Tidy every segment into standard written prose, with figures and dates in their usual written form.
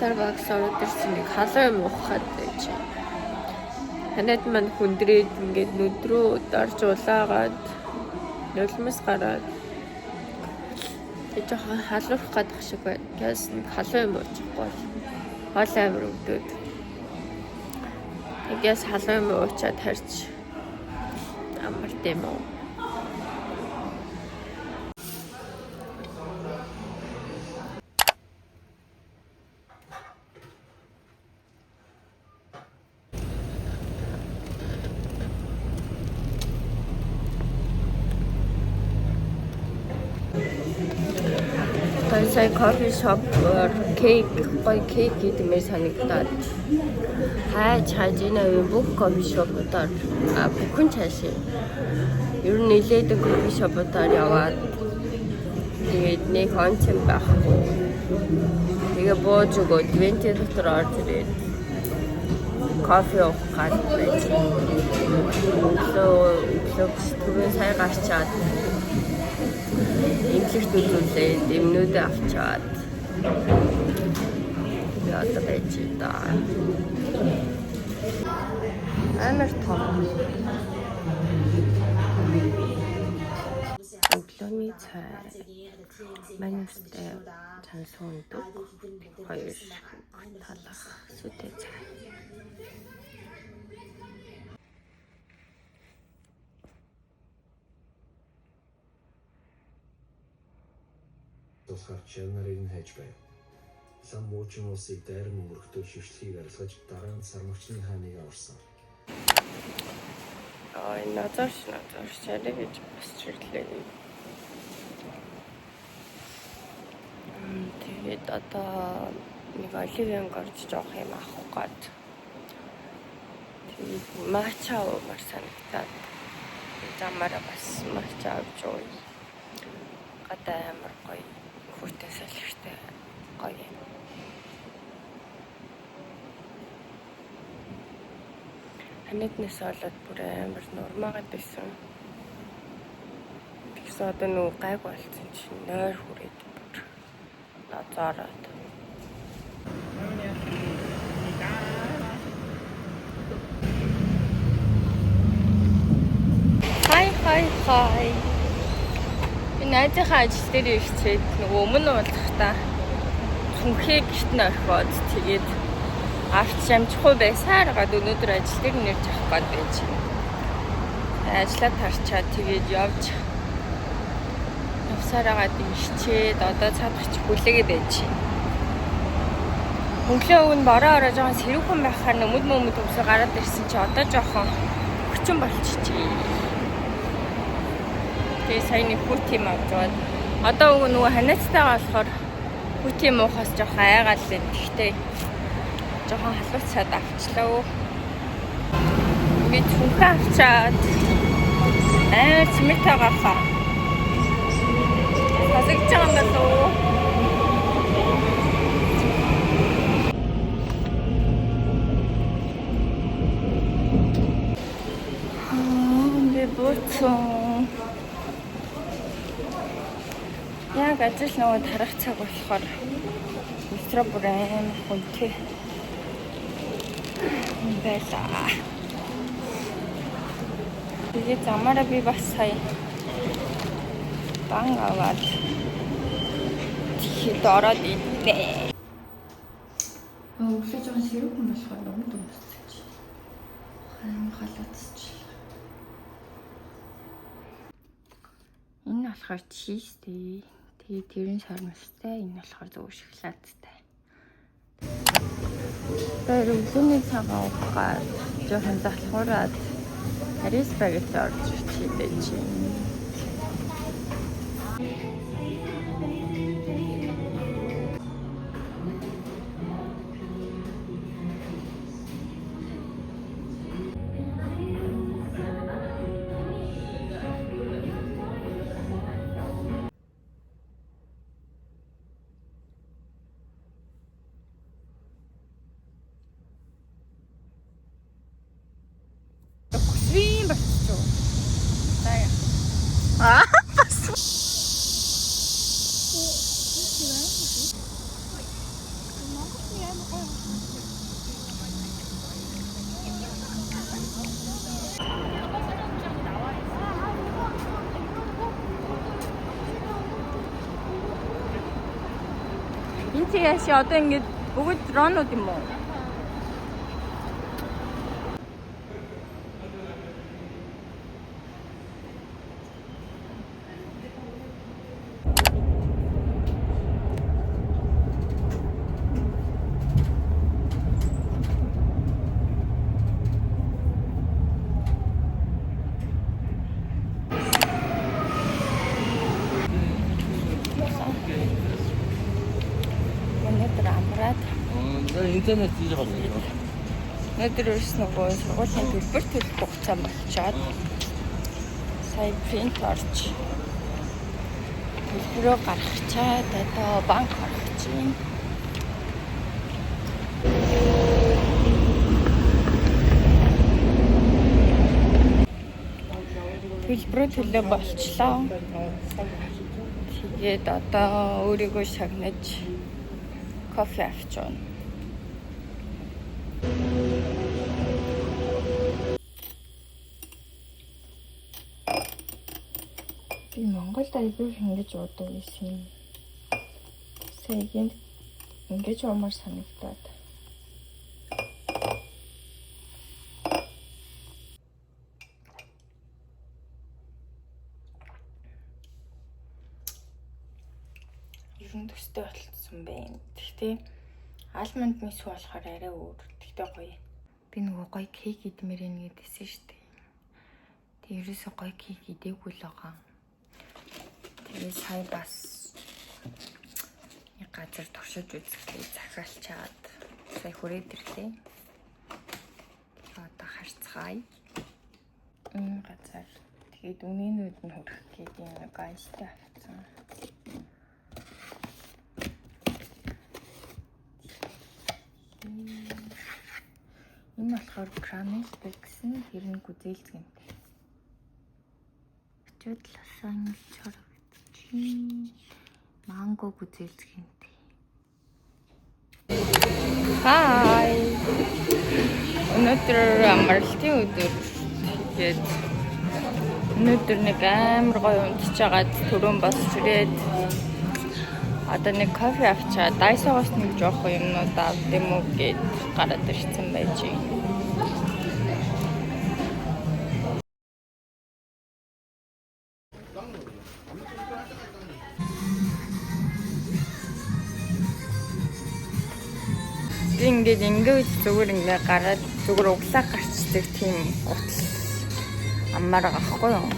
Starbucks ороод ирсэн нэг халуун юм уухад байж. Ханаад мань хүндрээд ингээд нүдрөө дарж улаагаад нулимс гараад жоохон халуурах гадах шиг байна. Гэс нэг халуун юм уучихгүй. Хоол амир өгдөөд. Тэгээс халуун юм уучаад харж амар тийм үү. Сая кофе шопоор гоё кейк идэмээр санагдаад хайж энэ бүх кофе шопуудаар бүхэн цаашаа ер нь нэлээдэг кофе шопуудаар яваад тэгээд нэг онцгой байхгүй тэгээ бууж өгөөд венти дотор орж ирээд кофе уух гад байж түрүү сая гарчаад имлэгт үзүүлээд эмнүүдээ авчаад яа байж та амар том өглөөний цай манайстай цансан дөг хоёр талах сүдэ цай Тусгай нарыг нь хайж байв. Лам муучин улсыг дайран мөрөгтөө шишлэгийг арилгаж дараа нь сармагчны хааныг аварсан. Назар шарыг гэж басчлаа. Тэгээд одоо нэг оливын горж жоох юм авах гээд. Тэгээд мача уумар санагдаад замаараа бас мача авч ууя. Гадаа амар гоё хүртэн салхитай гоё. Ханаднаас болоод бүр амар нурмаагаад байсан. Тэгсэн одоо нөгөө гайг болсон чинь нойр хүрээд бүр назараад. Хай. Найзынхаа ажил дээр ирчээд нөгөө өмнө уулахтаа цүнхээ гэрт нь орхиод тэгээд авч амжихгүй байсааргаад өнөөдөр ажил дээр нэрж авах гээд байж байна. Ажлаа тарчаад тэгээд явсараагаад ирчээд одоо цаадгач бүлээгээ байж байна. Өглөө өгн бороо ороо жоохон сэрүүхэн байхаар нөмөд өвсө гараад ирсэн чи одоо жоохон хүчин болчихжээ. Тэгээ сайн нэг хүүт юм аваад одоо нөгөө ханаацтайгаа болохоор хүүт юм уухаас жоохон айгаал л гэхдээ жоохон халууцаад авчлаа. Би цүнхээ авчаад цэмэртэй гарахаа. Хасагч байгаа юм байна уу? Би буцсан. Яг ажил нөгөө тарах цаг болохоор өстрөө бүр амар хүнтэй байлаа. Тэгээд замаараа би бас сая бан аваад тэгэхэд ороод ирлээ. Өглөө жоохон сэрүүхэн болохоор нөмд өмсөж. Халууцчих. Энэ болохоор чизтэй. Тэгээд тэрэн сармастай, энэ болохоор зөв шоколадтай. Тэр өглөөний цагаан уухад жоохон залхуураад Харис спагетти орж ирчихээ чинь. Вим болчихоо. Заяа. BTS одоо ингээд бүгд ронууд юм уу? Өнөөдөр амраад 나 인터넷 뒤져봤어요. өнөөдөр ерөөс нөгөө сургуулийн төлбөр төлөх хугацаа болчиход сая принт орж төлбөрөө гаргачаад одоо банк гаргаж байна. Төлбөрөө төлөө болчлоо. Тэгээд одоо өөрийгөө шагнаж кофе авч байна. Би Монголд аягүй ингэж уудаг байсан юм. Саягийн ингэж уумар санагдаад. Ерөн төстэй болчихсон байна. Гэхдээ алмонд мисүү болохоор арай өөр. Тэгтээ гоё. Би нөгөө гоё кейк идмээр ин гэдээсэн шүү дээ. Тэг ерөөсөө гоё кейк идээгүй л байгаа. Тэгээ сая бас нэг газар туршиж үзлээ. Захиалчаад сая хүрээд ирлээ. Одоо харцгаая. Энэ газар тэгээд үнэнүүд нь хүрэх гэдэг нэг айстай авсан. Энэ болохоор крамелтэй гэсэн хэрнээ гүзээлцгэнтэй. Очоод ласан чоргоч. Манго гүзээлцгэнтэй. Хай. Өнөөдөр амралтын өдөр. Тэгээд өнөөдөр нэг амар гоё унтж байгаад түрүүн бас ирээд одоо нэг кофе авчаад дайсогоос нэг жоох юмнууд авдим уу гэд гараад ирсэн байж. Ингээд зүгээр ингээд гараад зүгээр углаа гарчдаг тийм утас аммаар байгаа хгүй юу?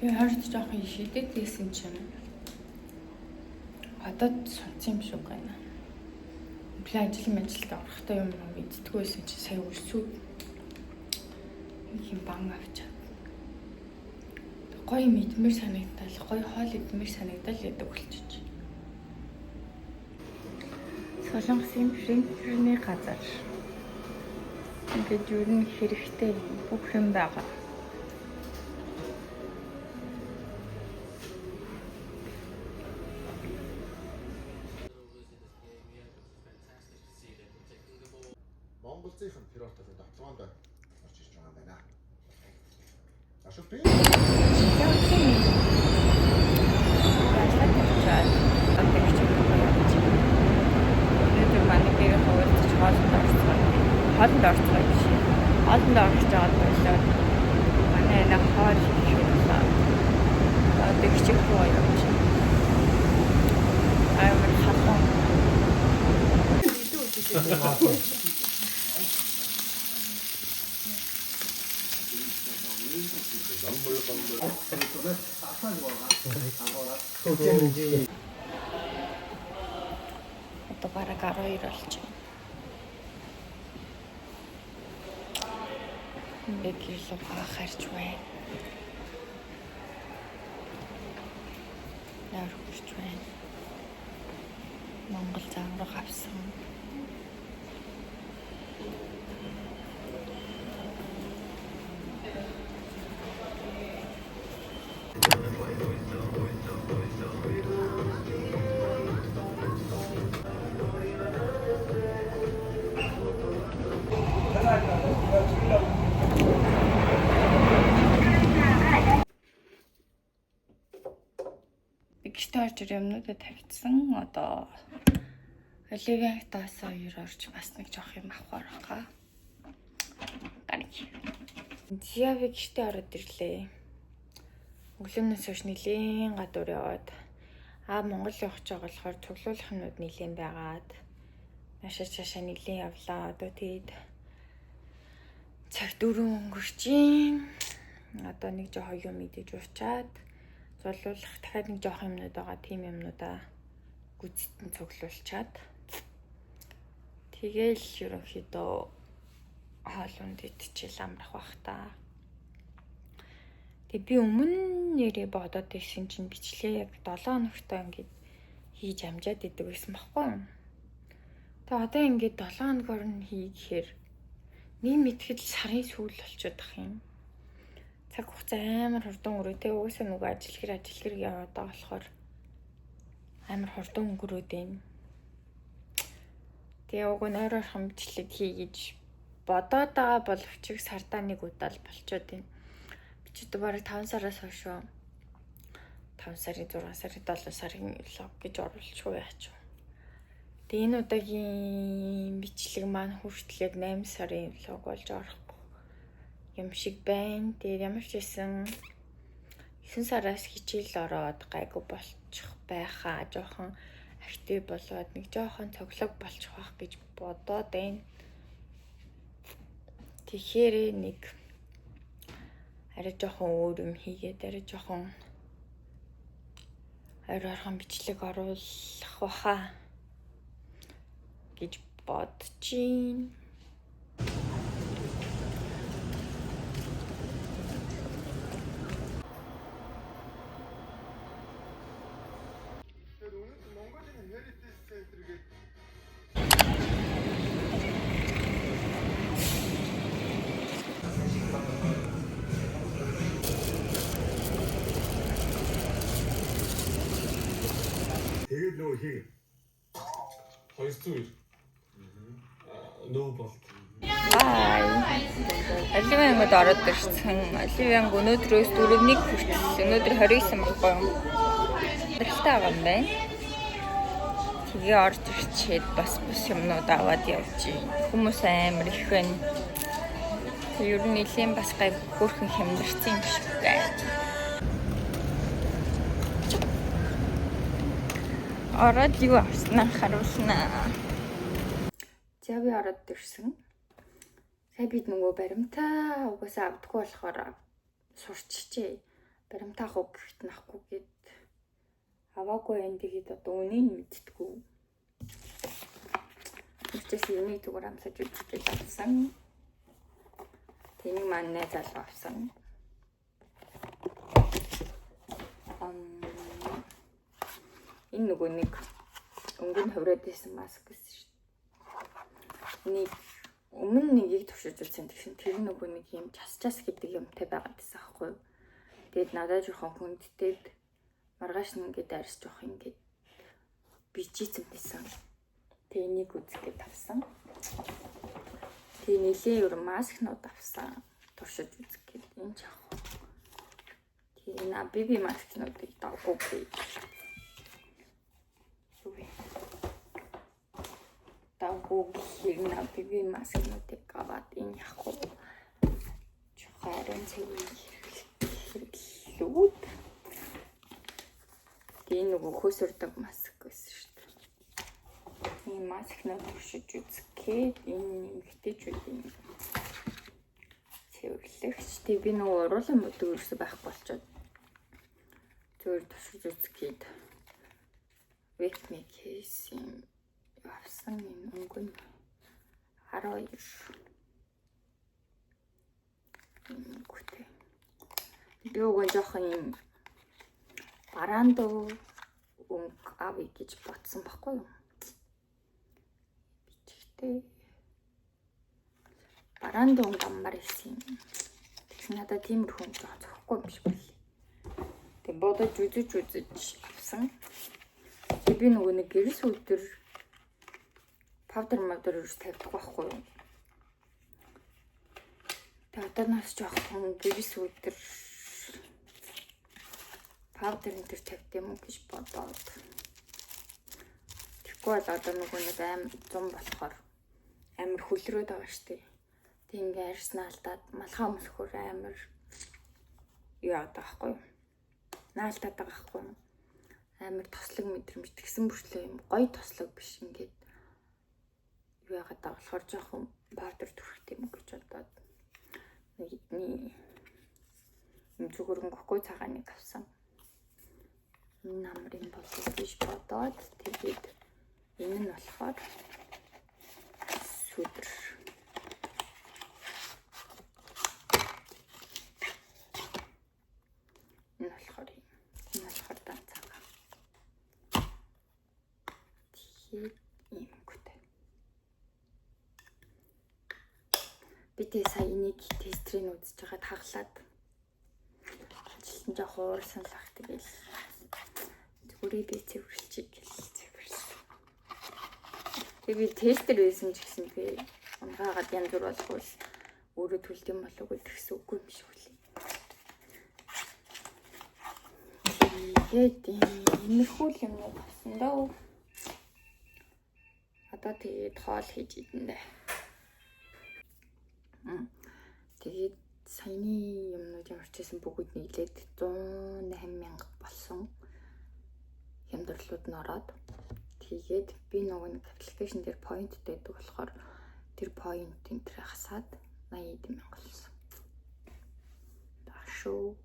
Би харж жоохон шидэд байсан чинь гадаад сонцсон юм шиг байна. Би ажилтаа орохтой юм мэддэггүй байсан чинь сая өрсөд юм бан авчаад. Гоё мэдмэр санагдал, гоё хоол идмэр санагдал гэдэг болчих. Солонгосын принтерний газар. Ингээд юу нэг хэрэгтэй бүх юм байгаа. Монголынхан тэр ортод давтгоонд орж ирж байгаа юм байна. Ашиг би. Хоолнд орцгоо биш. Хоолнд орж байгаа болохоор манай энэ хоол хийлээ. Одоо гिचх гоё юм чи. Амар хатан. Одоо бараг 12 болчих. Ингээд ирлээ гарч байна. Яар хүрч байна. Монгол завраг авсан. гэрте орж ир юмнуудаа тавьчихсан. Одоо Оливиантаас хоёр орж бас нэг жоох юм авахаар байгаа. Гариг. Зяви гэрте ороод ирлээ. Өглөөнөөс хойш нэлийн гадуур яваад Монгол явах гэж байгаа болохоор цуглуулахнууд нэлийн байгаад машаа цаашаа нэлийн явлаа. Одоо тэгээд цаг 4 өнгөрчин. Одоо нэг жоох юм идэж уучаад цуглуулах дахиад нэг жоох юмнууд байгаа. Тим юмнуудаа гүцэтэн цуглуулчаад тэгээл ерөнхийдөө хоолунд идчихэл амрах бах та. Тэг би өмнө нэрээ бодоод ирсэн чинь бичлээ яг 7 хоногтой ингээд хийж амжаад идэг байсан баггүй. Тэг одоо ингээд 7 хоногор нь хийхээр нэг мэтгэл сарын сүүл болчиход ах юм. Цаг хугацаа амар хурдан өнгөрөө. Тэг угаасаа нөгөө ажил хэрэг яваад байгаа болохоор амар хурдан өнгөрөөд байна. Тэгээ уг нь ойрхон бичлэг хийгийж бодоод байгаа боловч сардаа нэг удаа л болчиход байна. Чи бараг 5 сараас хойш 5 сарын 6 сарын 7 сарын влог гэж оруулчихгүй яач. Тэгээ энэ удаагийн бичлэг маань хүртэл яг 8 сарын влог болж орохгүй юм шиг байна. Тэгээ ямар ч байсан 9 сараас хичээл ороод гайгүй болчих байхаа жоохон актив болоод нэг жоохон цоглог болчих байх гэж бодоод байна. Тэгэхээр нэг арай жоохон өөр юм хийгээд арай жоохон ойрхон бичлэг оруулах баха гэж бодож байна. Тэгээд нөгөө хий. 200. Нөө болт. Оливиангод ороод ирсэн. Оливианг өнөөдрөөс 4-1 хүртэл. Өнөөдөр 29 баггүй юм. Хэрэгтэй байгаа юм байна. Тэгээ орж ирчээд бас юмнууд аваад явж байна. Хүмүүс амар их байна. Ер нь нэлийн бас гай хөөрхөн хямдарсан юм шиг байна. Ороод юу авснаа харуулнаа. За би ороод ирсэн. Сая бид нөгөө баримтаа угаасаа авдаггүй болохоор сурчжээ. Баримтаа авах гэхэд нахгүй гэд аваагүй энэ тэгээд одоо үнийг мэдтгүү. Тэгчээс юуны зүгээр амсаж үзчихэл авсан. Тэнийг маань найз залуу авсан. Энэ нөгөө нэг өнгөн хувраад байсан маск гэсэн шүү дээ. Нэг өмнө нэгийг туршиж үзсэн тэгсэн тэр нөгөө нэг юм час гэдэг юмтай байгаад байсан аахгүй юу. Тэгээд надад жоохон хүндтэйд маргааш нь ингээд арьс жоох ингээд бичээсэн байсан. Тэгээ нэг үзэхэд авсан. Тэгээ нэлээ ер маскнууд авсан. Туршиж үзэхэд энэ жаах. Тэгээ на биби маскнуудыг даггүй гэж. Даггүй хэрнээ биби маскнуудыг аваад энэ яах вэ? Чухаарэн хэрэглүүд. Тэгээ нөгөө хөөс урдаг маск гэсэн шүү дээ. Энэ маскнууд туршиж үзэхэд энэ эмгтээчүүдийн цэвэрлэгч. Тэгээ би нөгөө уруулан мөдөг ерөөсөй байхгүй болчиход зөвөр туршиж үзэхэд Векмик хийсэн авсан юм өнгөн 12 гүтэй. Би уг жоохон юм бараандуу өнгө авъя гэж бодсон байхгүй юу? Бичгтэй бараандуу өнгө амар исэн юм. Тэгсэн надад тиймэрхүү өнгө зохихгүй юм биш байл. Тэг бодож үзэж авсан. Би нөгөө нэг гэрс өдөр павдер юус тавьдаг байхгүй юу? Тэгээ одоо нас жоохон гэрс өдөр Паудер энэ төр тавьд юм уу гэж бодоод. Тэгэхгүй бол одоо нөгөө нэг аим 100 болохоор амар хөлрөөд байгаа штеп. Тэг ингээ арьснаа алдаад малхаа мөсөхөр амар юу яадаг байхгүй юу? Наалтаад байгаа байхгүй юу? Амар тослог мэдрэмж тэгсэн бүртлээ юм гоё тослог биш ингээд юу яагаад байгаа болохоор жоохон паудер түрхт юм гэж бодоод нэг эдний юм зүгөрн коко цагааныг авсан. Намрын болов биш бодоод тэгээд энэ нь болохоор сүдэр. Энэ болохоор дан цагаан. Тэгээд ийм гүтэй. Би тэ сая энийг тестрийг үзэж байгаад хаглаад ажилтан жоох уурсан лах тэгэл зүгээр би цэвэрлчих гэлээ цэвэрлсэн. Тэгээ би тестер байсан ч гэсэн би унгаагаад янз бүр болохгүй өөрөө төлд юм болов уу гэсэн үгүй юм шиг үлээ. Тэгээд иймэрхүү юм болсон доо. Одоо тэгээд хоол хийж идэндээ. Тэгээд саяны юмнууд ямар ч байсан бүгд нийлээд 108,000 болсон. Хямдрлууд нь ороод тэгээд би нөгөө нэг аппликейшн дээр point дэдэг болохоор тэр point энэ төр хасаад 80,000 болсон. Дашуу.